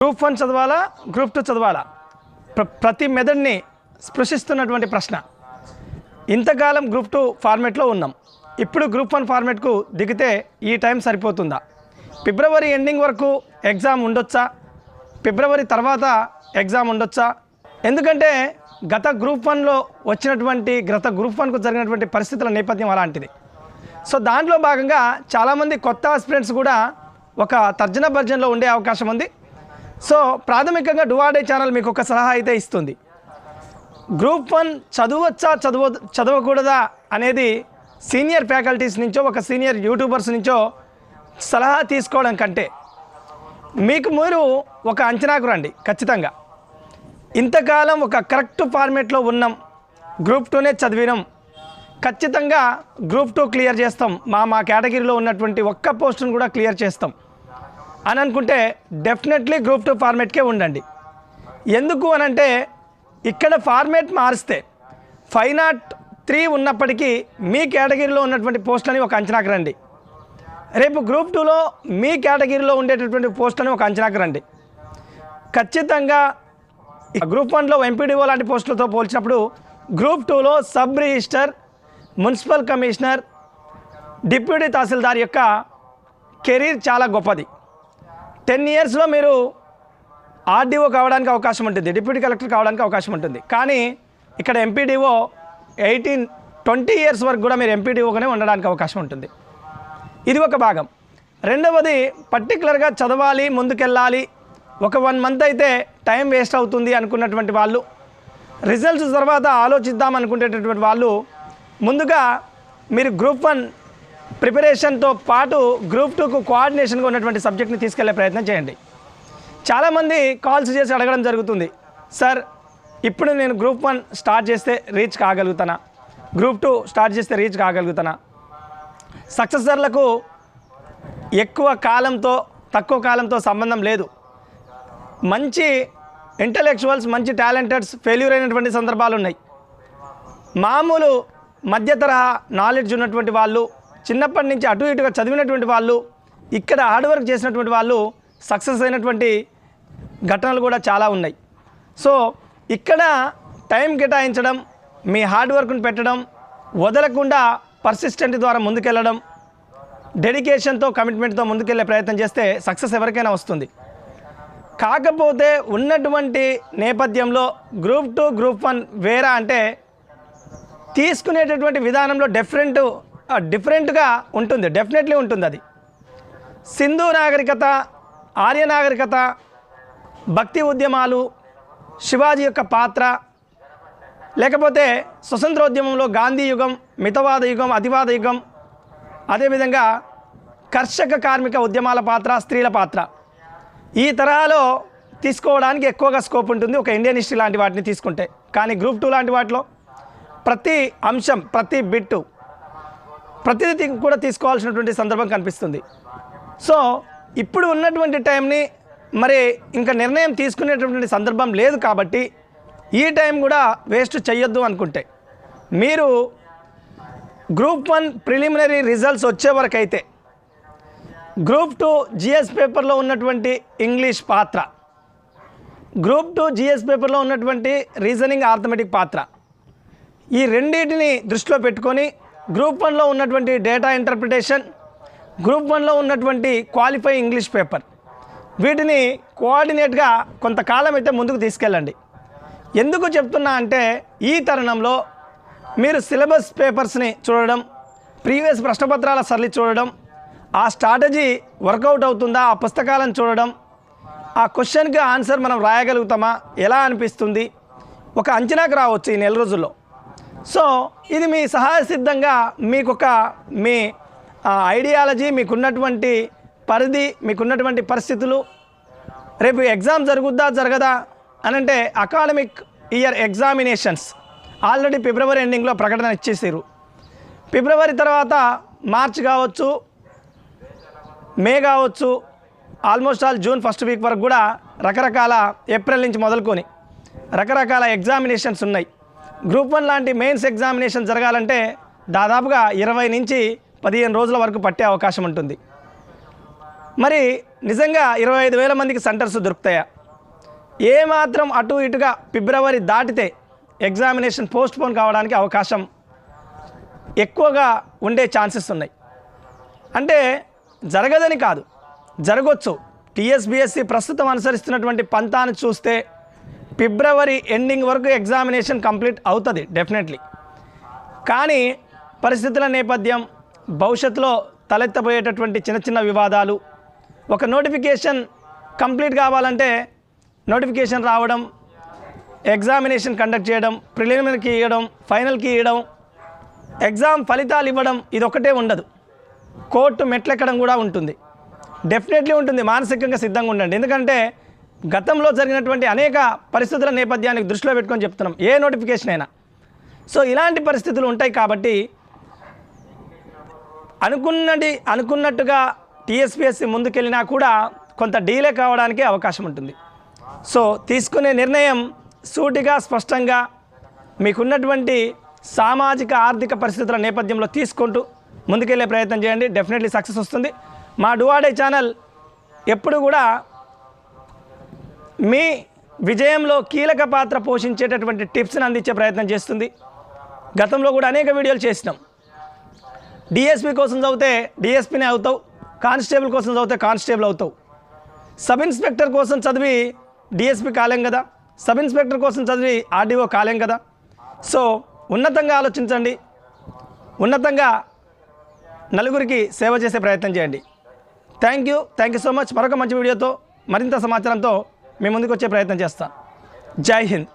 Group 1 చదవాలా, group 2 చదవాలా? ప్రతి మెదడుని స్పృశిస్తున్నటువంటి ప్రశ్న. ఇంతకాలం గ్రూప్ 2 ఫార్మేట్లో ఉన్నాం, ఇప్పుడు గ్రూప్ 1 ఫార్మేట్కు దిగితే ఈ టైం సరిపోతుందా? ఫిబ్రవరి ఎండింగ్ వరకు ఎగ్జామ్ ఉండొచ్చా? ఫిబ్రవరి తర్వాత ఎగ్జామ్ ఉండొచ్చా? ఎందుకంటే గత గ్రూప్ 1లో వచ్చినటువంటి గ్రూప్ 1కు జరిగినటువంటి పరిస్థితుల నేపథ్యం అలాంటిది. సో దాంట్లో భాగంగా చాలామంది కొత్త ఆస్పిరెంట్స్ కూడా ఒక తర్జన భర్జనలో ఉండే అవకాశం ఉంది. సో ప్రాథమికంగా డువాడే ఛానల్ మీకు ఒక సలహా అయితే ఇస్తుంది. గ్రూప్ 1 చదవచ్చా చదవకూడదా అనేది సీనియర్ ఫ్యాకల్టీస్ నుంచో ఒక సీనియర్ యూట్యూబర్స్ నుంచో సలహా తీసుకోవడం కంటే మీకు మీరు ఒక అంచనాకు రండి. ఖచ్చితంగా ఇంతకాలం ఒక కరెక్ట్ ఫార్మేట్లో ఉన్నాం, గ్రూప్ 2నే చదివినాం, ఖచ్చితంగా గ్రూప్ 2 క్లియర్ చేస్తాం, మా కేటగిరీలో ఉన్నటువంటి ఒక్క పోస్టును కూడా క్లియర్ చేస్తాం అని అనుకుంటే డెఫినెట్లీ గ్రూప్ 2 ఫార్మేట్కే ఉండండి. ఎందుకు అనంటే ఇక్కడ ఫార్మేట్ మారిస్తే 503 ఉన్నప్పటికీ మీ కేటగిరీలో ఉన్నటువంటి పోస్టులని ఒక అంచనాకు రండి. రేపు గ్రూప్ 2లో మీ కేటగిరీలో ఉండేటటువంటి పోస్టులని ఒక అంచనాకు రండి. ఖచ్చితంగా గ్రూప్ 1లో ఎంపీడీఓ లాంటి పోస్టులతో పోల్చినప్పుడు గ్రూప్ 2లో sub registrar, municipal commissioner, deputy tahsildar యొక్క కెరీర్ చాలా గొప్పది. 10 ఇయర్స్లో మీరు ఆర్డీఓ కావడానికి అవకాశం ఉంటుంది, డిప్యూటీ కలెక్టర్ కావడానికి అవకాశం ఉంటుంది. కానీ ఇక్కడ ఎంపీడీఓ 20 ఇయర్స్ వరకు కూడా మీరు ఎంపీడీఓగానే ఉండడానికి అవకాశం ఉంటుంది. ఇది ఒక భాగం. రెండవది పర్టికులర్గా చదవాలి, ముందుకెళ్ళాలి, ఒక 1 మంత్ అయితే టైం వేస్ట్ అవుతుంది అనుకున్నటువంటి వాళ్ళు, రిజల్ట్స్ తర్వాత ఆలోచిద్దాం అనుకునేటటువంటి వాళ్ళు ముందుగా మీరు గ్రూప్ 1 ప్రిపరేషన్తో పాటు గ్రూప్ 2కు కోఆర్డినేషన్గా ఉన్నటువంటి సబ్జెక్ట్ని తీసుకెళ్లే ప్రయత్నం చేయండి. చాలామంది కాల్స్ చేసి అడగడం జరుగుతుంది, సార్ ఇప్పుడు నేను గ్రూప్ 1 స్టార్ట్ చేస్తే రీచ్ కాగలుగుతానా, గ్రూప్ 2 స్టార్ట్ చేస్తే రీచ్ కాగలుగుతానా? సక్సెసర్లకు ఎక్కువ కాలంతో తక్కువ కాలంతో సంబంధం లేదు. మంచి ఇంటలెక్చువల్స్, మంచి టాలెంటెడ్స్ ఫెయిల్యూర్ అయినటువంటి సందర్భాలు ఉన్నాయి. మామూలు మధ్య తరహా నాలెడ్జ్ ఉన్నటువంటి వాళ్ళు, చిన్నప్పటి నుంచి అటు ఇటుగా చదివినటువంటి వాళ్ళు, ఇక్కడ హార్డ్ వర్క్ చేసినటువంటి వాళ్ళు సక్సెస్ అయినటువంటి ఘటనలు కూడా చాలా ఉన్నాయి. సో ఇక్కడ టైం కేటాయించడం, మీ హార్డ్ వర్క్ను పెట్టడం, వదలకుండా పర్సిస్టెంట్ ద్వారా ముందుకెళ్ళడం, డెడికేషన్తో కమిట్మెంట్తో ముందుకెళ్ళే ప్రయత్నం చేస్తే సక్సెస్ ఎవరికైనా వస్తుంది. కాకపోతే ఉన్నటువంటి నేపథ్యంలో గ్రూప్ 2 గ్రూప్ 1 వేరా అంటే తీసుకునేటటువంటి విధానంలో డిఫరెంట్గా ఉంటుంది, డెఫినెట్లీ ఉంటుంది. అది సింధు నాగరికత, ఆర్య నాగరికత, భక్తి ఉద్యమాలు, శివాజీ యొక్క పాత్ర, లేకపోతే స్వతంత్రోద్యమంలో గాంధీ యుగం, మితవాద యుగం, అతివాద యుగం, అదేవిధంగా కర్షక కార్మిక ఉద్యమాల పాత్ర, స్త్రీల పాత్ర, ఈ తరహాలో తీసుకోవడానికి ఎక్కువగా స్కోప్ ఉంటుంది ఒక ఇండియన్ హిస్టరీ లాంటి వాటిని తీసుకుంటే. కానీ గ్రూప్ 2 లాంటి వాటిలో ప్రతి అంశం, ప్రతి బిట్టు, ప్రతిదీ కూడా తీసుకోవాల్సినటువంటి సందర్భం కనిపిస్తుంది. సో ఇప్పుడు ఉన్నటువంటి టైంని మరి ఇంకా నిర్ణయం తీసుకునేటటువంటి సందర్భం లేదు కాబట్టి ఈ టైం కూడా వేస్ట్ చేయొద్దు అనుకుంటే మీరు గ్రూప్ 1 ప్రిలిమినరీ రిజల్ట్స్ వచ్చే వరకు అయితే గ్రూప్ 2 జిఎస్ పేపర్లో ఉన్నటువంటి ఇంగ్లీష్ పాత్ర, గ్రూప్ 2 జిఎస్ పేపర్లో ఉన్నటువంటి రీజనింగ్, ఆర్థమెటిక్ పాత్ర, ఈ రెండింటిని దృష్టిలో పెట్టుకొని గ్రూప్ 1లో ఉన్నటువంటి డేటా ఇంటర్ప్రిటేషన్, గ్రూప్ 1లో ఉన్నటువంటి క్వాలిఫై ఇంగ్లీష్ పేపర్, వీటిని కోఆర్డినేట్గా కొంతకాలం అయితే ముందుకు తీసుకెళ్ళండి. ఎందుకు చెప్తున్నా అంటే ఈ తరుణంలో మీరు సిలబస్ పేపర్స్ని చూడడం, ప్రీవియస్ ప్రశ్నపత్రాల సరళి చూడడం, ఆ స్ట్రాటజీ వర్కౌట్ అవుతుందా, ఆ పుస్తకాలను చూడడం, ఆ క్వశ్చన్కి ఆన్సర్ మనం రాయగలుగుతామా, ఎలా అనిపిస్తుంది, ఒక అంచనాకు రావచ్చు ఈ నెల రోజుల్లో. సో ఇది మీ సహాయ సిద్ధంగా మీ ఐడియాలజీ, మీకున్నటువంటి పరిధి, మీకున్నటువంటి పరిస్థితులు, రేపు ఎగ్జామ్ జరగదా అనంటే అకాడమిక్ ఇయర్ ఎగ్జామినేషన్స్ ఆల్రెడీ ఫిబ్రవరి ఎండింగ్లో ప్రకటన ఇచ్చేసారు. ఫిబ్రవరి తర్వాత మార్చ్ కావచ్చు, మే కావచ్చు, almost all June first week వరకు కూడా రకరకాల, ఏప్రిల్ నుంచి మొదలుకొని రకరకాల ఎగ్జామినేషన్స్ ఉన్నాయి. గ్రూప్ 1 లాంటి మెయిన్స్ ఎగ్జామినేషన్ జరగాలంటే దాదాపుగా 20 నుంచి 15 రోజుల వరకు పట్టే అవకాశం ఉంటుంది. మరి నిజంగా 25,000 మందికి సెంటర్స్ దొరుకుతాయా? ఏమాత్రం అటు ఇటుగా ఫిబ్రవరి దాటితే ఎగ్జామినేషన్ పోస్ట్పోన్ కావడానికి అవకాశం ఎక్కువగా ఉండే ఛాన్సెస్ ఉన్నాయి. అంటే జరగదని కాదు, జరగవచ్చు. టీఎస్బీఎస్సీ ప్రస్తుతం అనుసరిస్తున్నటువంటి పంతాను చూస్తే ఫిబ్రవరి ఎండింగ్ వరకు ఎగ్జామినేషన్ కంప్లీట్ అవుతుంది డెఫినెట్లీ. కానీ పరిస్థితుల నేపథ్యం, భవిష్యత్తులో తలెత్తబోయేటటువంటి చిన్న చిన్న వివాదాలు, ఒక నోటిఫికేషన్ కంప్లీట్ కావాలంటే నోటిఫికేషన్ రావడం, ఎగ్జామినేషన్ కండక్ట్ చేయడం, ప్రిలిమినరీకి ఇవ్వడం, ఫైనల్కి ఇవ్వడం, ఎగ్జామ్ ఫలితాలు ఇవ్వడం, ఇది ఒకటే ఉండదు. కోర్టు మెట్లెక్కడం కూడా ఉంటుంది, డెఫినెట్లీ ఉంటుంది. మానసికంగా సిద్ధంగా ఉండండి. ఎందుకంటే గతంలో జరిగినటువంటి అనేక పరిస్థితుల నేపథ్యానికి దృష్టిలో పెట్టుకొని చెప్తున్నాం, ఏ నోటిఫికేషన్ అయినా. సో ఇలాంటి పరిస్థితులు ఉంటాయి కాబట్టి అనుకున్నట్టుగా టీఎస్పీఎస్సీ ముందుకెళ్ళినా కూడా కొంత డీలే కావడానికి అవకాశం ఉంటుంది. సో తీసుకునే నిర్ణయం సూటిగా స్పష్టంగా మీకున్నటువంటి సామాజిక ఆర్థిక పరిస్థితుల నేపథ్యంలో తీసుకుంటూ ముందుకెళ్ళే ప్రయత్నం చేయండి. డెఫినెట్లీ సక్సెస్ వస్తుంది. మా డువాడే ఛానల్ ఎప్పుడు కూడా మీ విజయంలో కీలక పాత్ర పోషించేటటువంటి టిప్స్ని అందించే ప్రయత్నం చేస్తుంది. గతంలో కూడా అనేక వీడియోలు చేసినాం. డిఎస్పీ కోసం చదివితే డిఎస్పీనే అవుతావు, కానిస్టేబుల్ కోసం చదివితే కానిస్టేబుల్ అవుతావు. సబ్ ఇన్స్పెక్టర్ కోసం చదివి డిఎస్పీ కాలేం కదా, సబ్ ఇన్స్పెక్టర్ కోసం చదివి ఆర్డీఓ కాలేం కదా. సో ఉన్నతంగా ఆలోచించండి, ఉన్నతంగా నలుగురికి సేవ చేసే ప్రయత్నం చేయండి. Thank you so much. మరొక మంచి వీడియోతో మరింత సమాచారంతో మీ ముందుకు వచ్చే ప్రయత్నం చేస్తాను. జై హింద్.